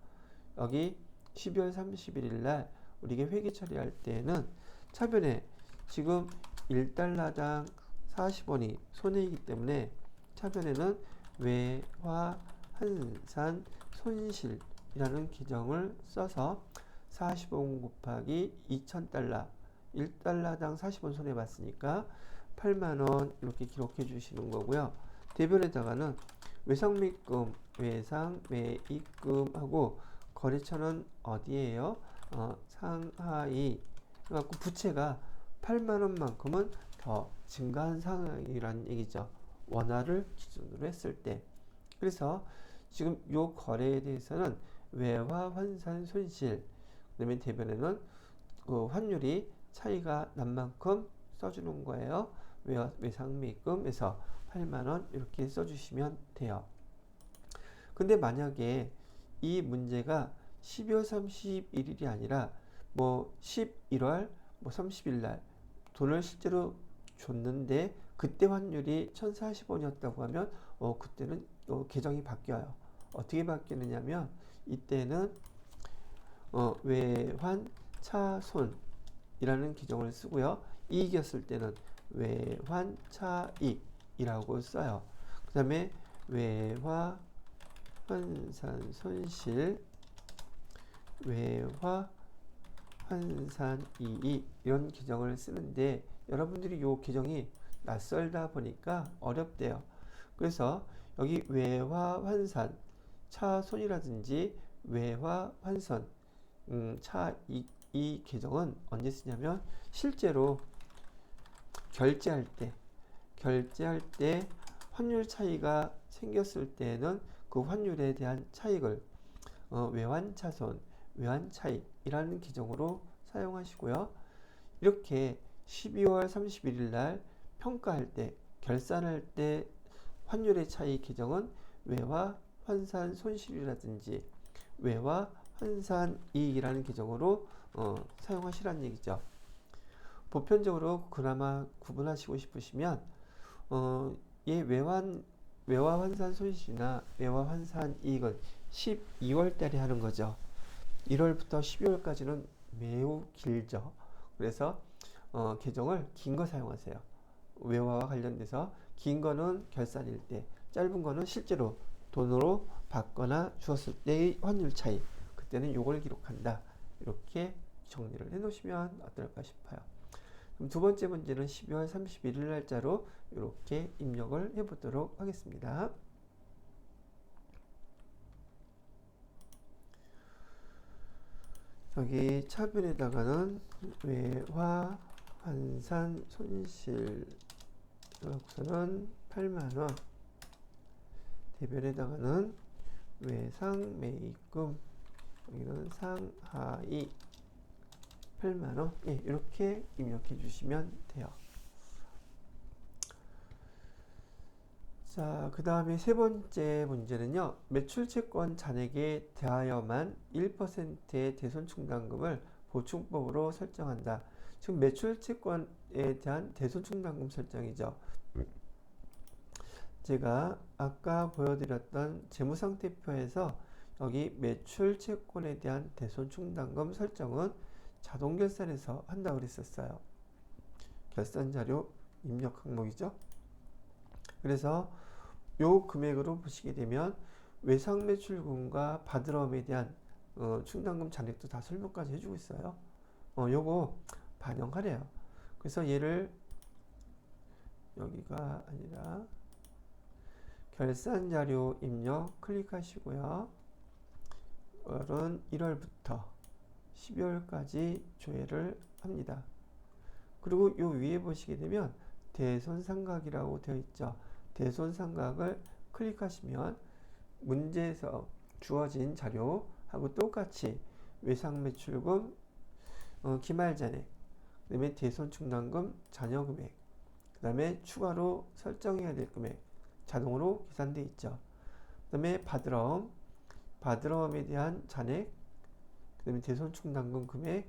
여기 12월 31일 날 우리가 회계 처리할 때는 차변에 지금 1달러당 40원이 손해이기 때문에 차변에는 외화 환산 손실이라는 계정을 써서 40원 곱하기 2,000달러 1달러당 40원 손해봤으니까 8만원 이렇게 기록해 주시는 거고요. 대변에다가는 외상매입금 외상매입금하고 거래처는 어디에요? 상하이. 그래갖고 부채가 8만원만큼은 더 증가한 상황이라는 얘기죠. 원화를 기준으로 했을 때. 그래서 지금 요 거래에 대해서는 외화 환산 손실, 그다음에 대변에는 그 환율이 차이가 난 만큼 써주는 거예요. 외상매입금에서 8만원 이렇게 써주시면 돼요. 근데 만약에 이 문제가 12월 31일이 아니라 뭐 11월 뭐 30일 날 돈을 실제로 줬는데 그때 환율이 1,040원이었다고 하면 그때는 계정이 바뀌어요. 어떻게 바뀌느냐면 이때는 외환 외환차손이라는 기종을 쓰고요. 이익이었을 때는 외환차익이라고 써요. 그 다음에 외화환산손실, 외화환산이익 이런 기종을 쓰는데 여러분들이 이 기종이 낯설다 보니까 어렵대요. 그래서 여기 외화환산, 차손이라든지 외화환선, 차익 이 계정은 언제 쓰냐면 실제로 결제할 때 환율 차이가 생겼을 때는 그 환율에 대한 차익을 외환차손, 외환차익이라는 기종으로 사용하시고요. 이렇게 12월 31일 날 평가할 때, 결산할 때 환율의 차이 계정은 외화 환산 손실이라든지 외화 환산 이익이라는 계정으로 사용하시라는 얘기죠. 보편적으로 그나마 구분하시고 싶으시면 얘 외화 환산 손실이나 외화 환산 이익은 12월 달에 하는 거죠. 1월부터 12월까지는 매우 길죠. 그래서 계정을 긴 거 사용하세요. 외화와 관련돼서 긴 거는 결산일 때, 짧은 거는 실제로 돈으로 받거나 주었을 때의 환율 차이, 그때는 요걸 기록한다. 이렇게 정리를 해 놓으시면 어떨까 싶어요. 그럼 두 번째 문제는 12월 31일 날짜로 이렇게 입력을 해 보도록 하겠습니다. 여기 차변에다가는 외화 환산 손실 여기서는 8만원, 대변에다가는 외상 매입금, 여기는 상하이 8만원, 예, 이렇게 입력해 주시면 돼요. 자, 그 다음에 세 번째 문제는요, 매출채권 잔액에 대하여만 1%의 대손충당금을 보충법으로 설정한다. 지금 매출채권에 대한 대손충당금 설정이죠. 제가 아까 보여드렸던 재무상태표에서 여기 매출채권에 대한 대손충당금 설정은 자동결산에서 한다고 그랬었어요. 결산자료 입력 항목이죠. 그래서 요 금액으로 보시게 되면 외상매출금과 바드럼에 대한 충당금 잔액도 다 설명까지 해주고 있어요. 요거 반영하래요. 그래서 얘를 여기가 아니라 결산자료 입력 클릭하시고요. 1월부터 12월까지 조회를 합니다. 그리고 요 위에 보시게 되면 대손상각이라고 되어 있죠. 대손상각을 클릭하시면 문제에서 주어진 자료하고 똑같이 외상매출금, 기말잔액, 그 다음에 대손충당금 잔여금액, 그 다음에 추가로 설정해야 될 금액 자동으로 계산되어 있죠. 그 다음에 바드럼에 대한 잔액, 그 다음에 대손충당금 금액,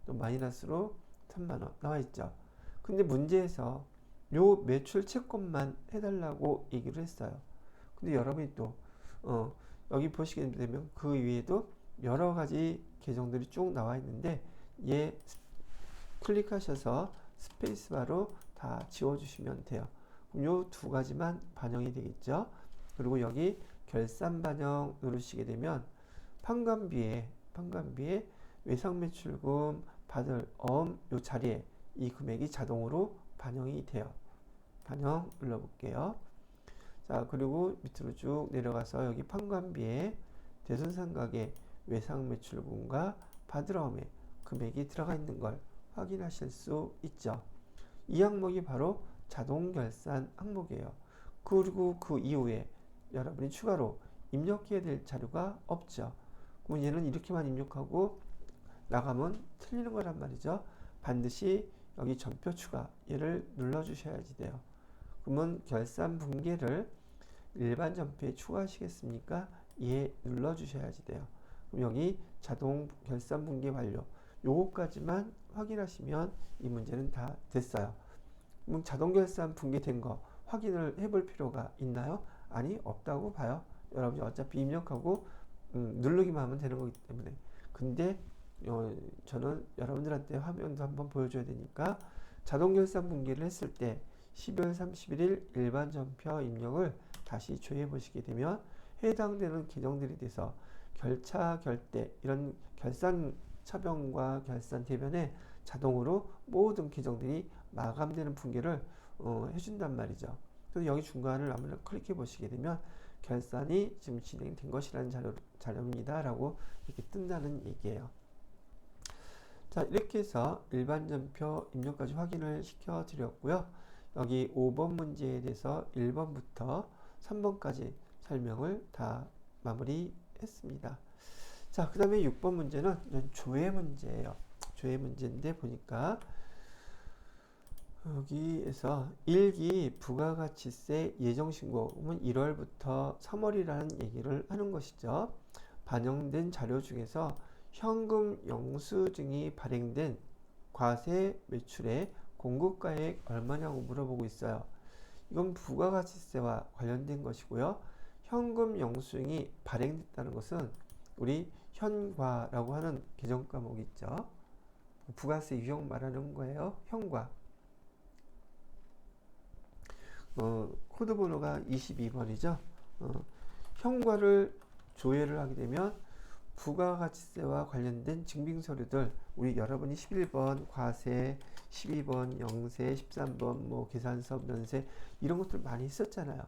또 마이너스로 3만원 나와 있죠. 근데 문제에서 요 매출 채권만 해달라고 얘기를 했어요. 근데 여러분이 또 여기 보시게 되면 그 위에도 여러 가지 계정들이 쭉 나와 있는데 얘 클릭하셔서 스페이스바로 다 지워주시면 돼요. 그럼 요 두 가지만 반영이 되겠죠. 그리고 여기 결산 반영 누르시게 되면 판관비에 외상매출금 받을 요 자리에 이 금액이 자동으로 반영이 돼요. 반영 눌러볼게요. 자, 그리고 밑으로 쭉 내려가서 여기 판관비에 대손상각의 외상매출금과 바드럼의 금액이 들어가 있는 걸 확인하실 수 있죠. 이 항목이 바로 자동결산 항목이에요. 그리고 그 이후에 여러분이 추가로 입력해야 될 자료가 없죠. 그럼 얘는 이렇게만 입력하고 나가면 틀리는 거란 말이죠. 반드시 여기 전표 추가 얘를 눌러주셔야지 돼요. 그러면 결산 분계를 일반 전표에 추가하시겠습니까? 예, 눌러주셔야지 돼요. 그럼 여기 자동 결산 분계 완료 요거까지만 확인하시면 이 문제는 다 됐어요. 그럼 자동 결산 분계된 거 확인을 해볼 필요가 있나요? 아니, 없다고 봐요. 여러분이 어차피 입력하고 누르기만 하면 되는 거기 때문에. 근데 저는 여러분들한테 화면도 한번 보여줘야 되니까 자동결산 분기를 했을 때 12월 31일 일반 전표 입력을 다시 조회해 보시게 되면 해당되는 계정들에 대해서 결차, 결대 이런 결산 차변과 결산 대변에 자동으로 모든 계정들이 마감되는 분기를 해준단 말이죠. 그래서 여기 중간을 한번 클릭해 보시게 되면 결산이 지금 진행된 것이라는 자료입니다 라고 이렇게 뜬다는 얘기예요. 자, 이렇게 해서 일반 전표 입력까지 확인을 시켜 드렸고요. 여기 5번 문제에 대해서 1번부터 3번까지 설명을 다 마무리했습니다. 자, 그 다음에 6번 문제는 조회 문제예요. 조회 문제인데 보니까 여기에서 1기 부가가치세 예정신고는 1월부터 3월이라는 얘기를 하는 것이죠. 반영된 자료 중에서 현금 영수증이 발행된 과세 매출의 공급가액 얼마냐고 물어보고 있어요. 이건 부가가치세와 관련된 것이고요. 현금 영수증이 발행됐다는 것은 우리 현과라고 하는 계정 과목이 있죠. 부가세 유형 말하는 거예요. 현과. 코드 번호가 22번이죠. 현과를 조회를 하게 되면 부가가치세와 관련된 증빙서류들 우리 여러분이 11번 과세, 12번 영세, 13번 뭐 계산서, 면세 이런 것들 많이 썼잖아요.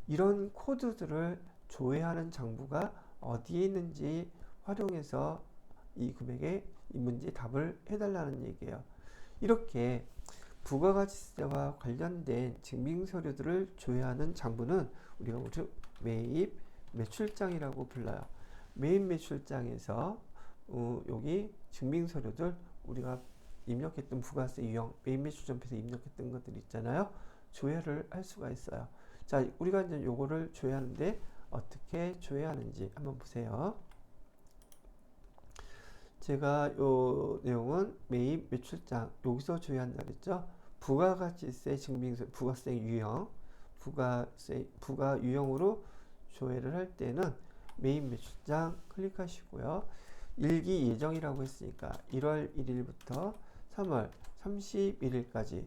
이런 코드들을 조회하는 장부가 어디에 있는지 활용해서 이 금액에 이 문제 답을 해달라는 얘기예요. 이렇게 부가가치세와 관련된 증빙서류들을 조회하는 장부는 우리가 매입 매출장이라고 불러요. 매입 매출장에서 여기 증빙서류들 우리가 입력했던 부가세 유형 매입 매출점표에서 입력했던 것들 있잖아요. 조회를 할 수가 있어요. 자, 우리가 이제 요거를 조회하는데 어떻게 조회하는지 한번 보세요. 제가 요 내용은 매입 매출장 여기서 조회한다 그랬죠. 부가가치세 증빙서 부가세 유형 부가 유형으로 조회를 할 때는 매입 매출장 클릭하시고요. 일기 예정이라고 했으니까 1월 1일부터 3월 31일까지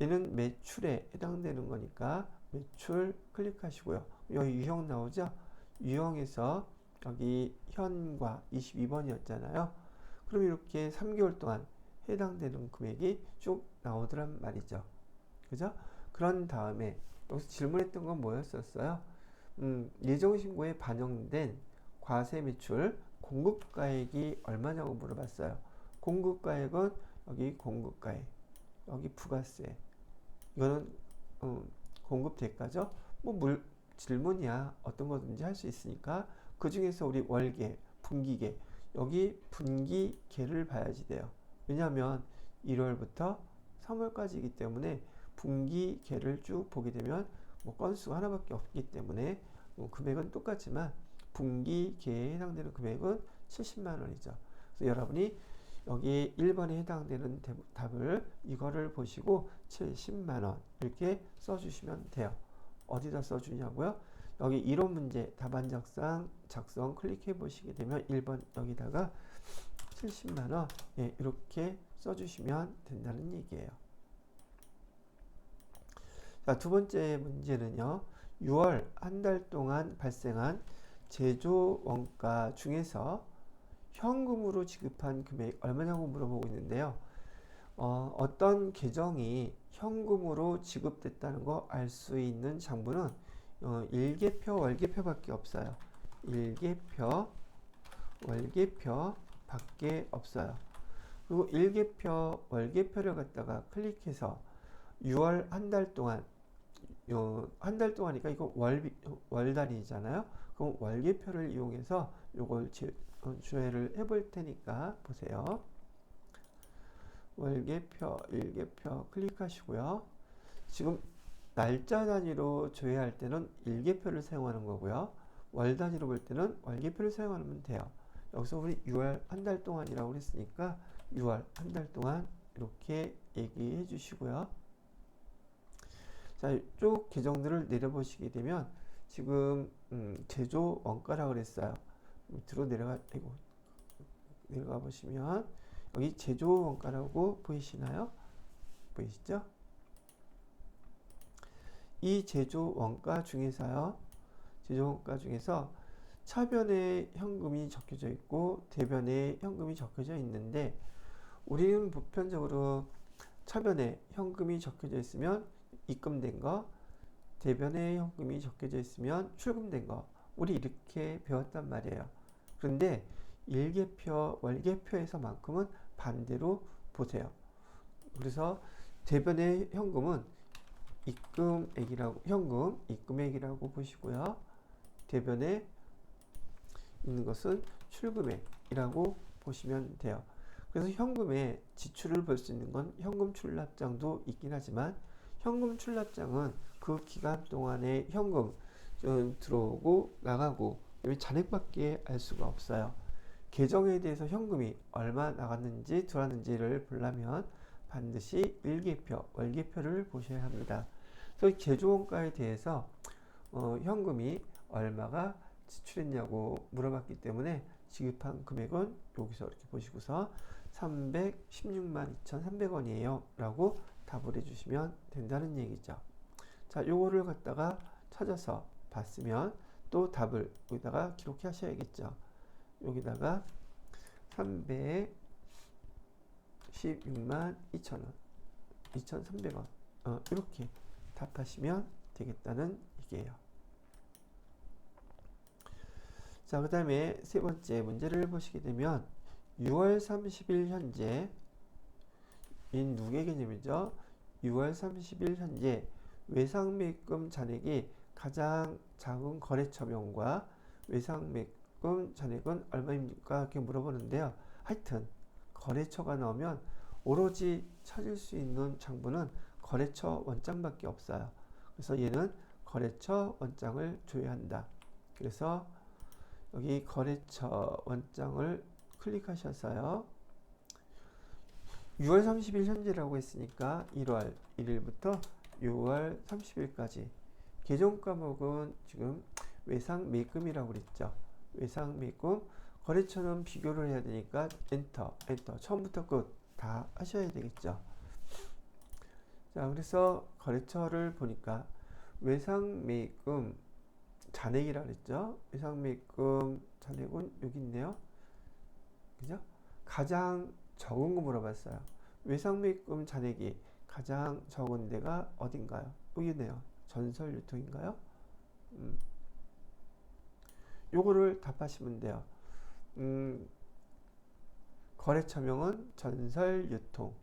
얘는 매출에 해당되는 거니까 매출 클릭하시고요. 여기 유형 나오죠? 유형에서 여기 현과 22번이었잖아요. 그럼 이렇게 3개월 동안 해당되는 금액이 쭉 나오더란 말이죠. 그죠? 그런 다음에 여기서 질문했던 건 뭐였었어요? 예정신고에 반영된 과세 매출 공급가액이 얼마냐고 물어봤어요. 공급가액은 여기 공급가액, 여기 부가세. 이거는 공급 대가죠. 질문이야 어떤 거든지 할 수 있으니까 그 중에서 우리 월계, 분기계 여기 분기계를 봐야지 돼요. 왜냐하면 1월부터 3월까지이기 때문에 분기계를 쭉 보게 되면 건수가 하나밖에 없기 때문에 금액은 똑같지만 분기계에 해당되는 금액은 70만 원이죠. 그래서 여러분이 여기 1번에 해당되는 답을 이거를 보시고 70만 원 이렇게 써주시면 돼요. 어디다 써주냐고요? 여기 이론 문제 답안 작성 클릭해 보시게 되면 1번 여기다가 70만 원 이렇게 써주시면 된다는 얘기예요. 자, 두 번째 문제는요. 6월 한 달 동안 발생한 제조 원가 중에서 현금으로 지급한 금액 얼마냐고 물어보고 있는데요. 어떤 계정이 현금으로 지급됐다는 거 알 수 있는 장부는 일개표, 월개표밖에 없어요. 일개표, 월개표 밖에 없어요. 그리고 일개표, 월개표를 갖다가 클릭해서 6월 한 달 동안 한 달 동안이니까 이거 월달이잖아요. 그럼 월개표를 이용해서 요걸 조회를 해볼 테니까 보세요. 월개표, 일개표 클릭하시고요. 지금 날짜 단위로 조회할 때는 일개표를 사용하는 거고요. 월 단위로 볼 때는 월개표를 사용하면 돼요. 여기서 우리 6월 한 달 동안이라고 했으니까 6월 한 달 동안 이렇게 얘기해 주시고요. 자, 이쪽 계정들을 내려보시게 되면 지금 제조 원가라고 그랬어요. 밑으로 내려가, 내려가 보시면 여기 제조 원가라고 보이시나요? 보이시죠? 이 제조 원가 중에서요. 제조 원가 중에서 차변에 현금이 적혀져 있고 대변에 현금이 적혀져 있는데 우리는 보편적으로 차변에 현금이 적혀져 있으면 입금된 거, 대변에 현금이 적혀져 있으면 출금된 거, 우리 이렇게 배웠단 말이에요. 그런데 일계표, 월계표에서만큼은 반대로 보세요. 그래서 대변의 현금은 입금액이라고, 현금 입금액이라고 보시고요. 대변에 있는 것은 출금액이라고 보시면 돼요. 그래서 현금의 지출을 볼 수 있는 건 현금 출납장도 있긴 하지만 현금 출납장은 그 기간 동안에 현금 들어오고 나가고 잔액밖에 알 수가 없어요. 계정에 대해서 현금이 얼마 나갔는지 들어왔는지를 보려면 반드시 일계표, 월계표를 보셔야 합니다. 그래서 제조원가에 대해서 현금이 얼마가 지출했냐고 물어봤기 때문에 지급한 금액은 여기서 이렇게 보시고서 316만 2,300원이에요 라고 답을 해주시면 된다는 얘기죠. 자, 요거를 갖다가 찾아서 봤으면 또 답을 여기다가 기록해 하셔야겠죠. 여기다가 316만 2,000원 2,300원 이렇게 답하시면 되겠다는 얘기예요. 자, 그 다음에 세 번째 문제를 보시게 되면 6월 30일 현재 이 누계 개념이죠. 6월 30일 현재 외상매입금 잔액이 가장 작은 거래처명과 외상매입금 잔액은 얼마입니까? 이렇게 물어보는데요. 하여튼 거래처가 나오면 오로지 찾을 수 있는 장부는 거래처 원장밖에 없어요. 그래서 얘는 거래처 원장을 줘야 한다. 그래서 여기 거래처 원장을 클릭하셔서요. 6월 30일 현재라고 했으니까 1월 1일부터 6월 30일까지 계정 과목은 지금 외상 매입금이라고 그랬죠. 외상 매입금 거래처는 비교를 해야 되니까 엔터 처음부터 끝 다 하셔야 되겠죠. 자, 그래서 거래처를 보니까 외상 매입금 잔액이라 그랬죠. 외상 매입금 잔액은 여기 있네요. 그죠? 가장 적은 거 물어봤어요. 외상 매입금 잔액이 가장 적은 데가 어딘가요? 여기네요. 전설 유통인가요? 요거를 답하시면 돼요. 거래처명은 전설 유통.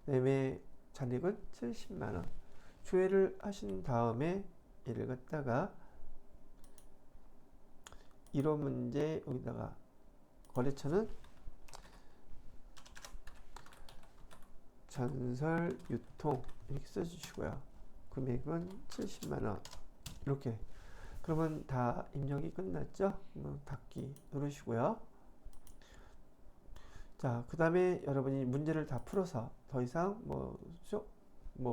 그다음에 잔액은 70만원. 조회를 하신 다음에 얘를 갖다가 1호 문제 여기다가 거래처는 전설 유통 이렇게 써주시고요. 금액은 70만원 이렇게. 그러면 다 입력이 끝났죠? 닫기 누르시고요. 자, 그 다음에 여러분이 문제를 다 풀어서 더 이상 뭐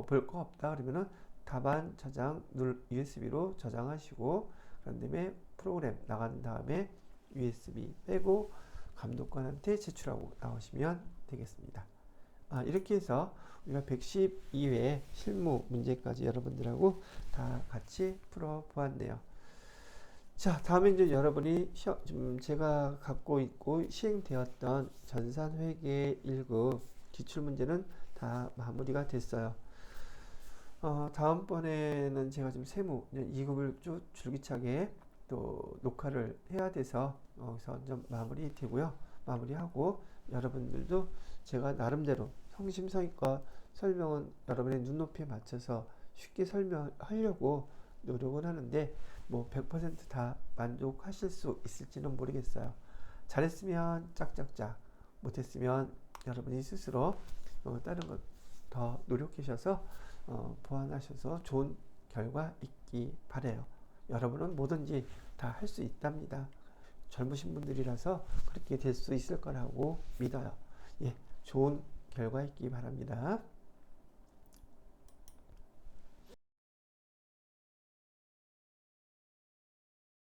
볼 거 없다 그러면은 답안 저장 USB로 저장하시고 그런 다음에 프로그램 나간 다음에 USB 빼고 감독관한테 제출하고 나오시면 되겠습니다. 이렇게 해서 우리가 112회 실무 문제까지 여러분들하고 다 같이 풀어 보았네요. 자, 다음에 이제 여러분이 지금 제가 갖고 있고 시행되었던 전산회계 1급 기출문제는 다 마무리가 됐어요. 다음번에는 제가 지금 세무 2급을 쭉 줄기차게 또 녹화를 해야 돼서 여기서 좀 마무리 되고요. 마무리하고 여러분들도 제가 나름대로 성심성의껏 설명은 여러분의 눈높이에 맞춰서 쉽게 설명하려고 노력을 하는데 뭐 100% 다 만족하실 수 있을지는 모르겠어요. 잘했으면 짝짝짝, 못했으면 여러분이 스스로 다른 것 더 노력하셔서 보완하셔서 좋은 결과 있기 바래요. 여러분은 뭐든지 다 할 수 있답니다. 젊으신 분들이라서 그렇게 될 수 있을 거라고 믿어요. 예, 좋은 결과 있기 바랍니다.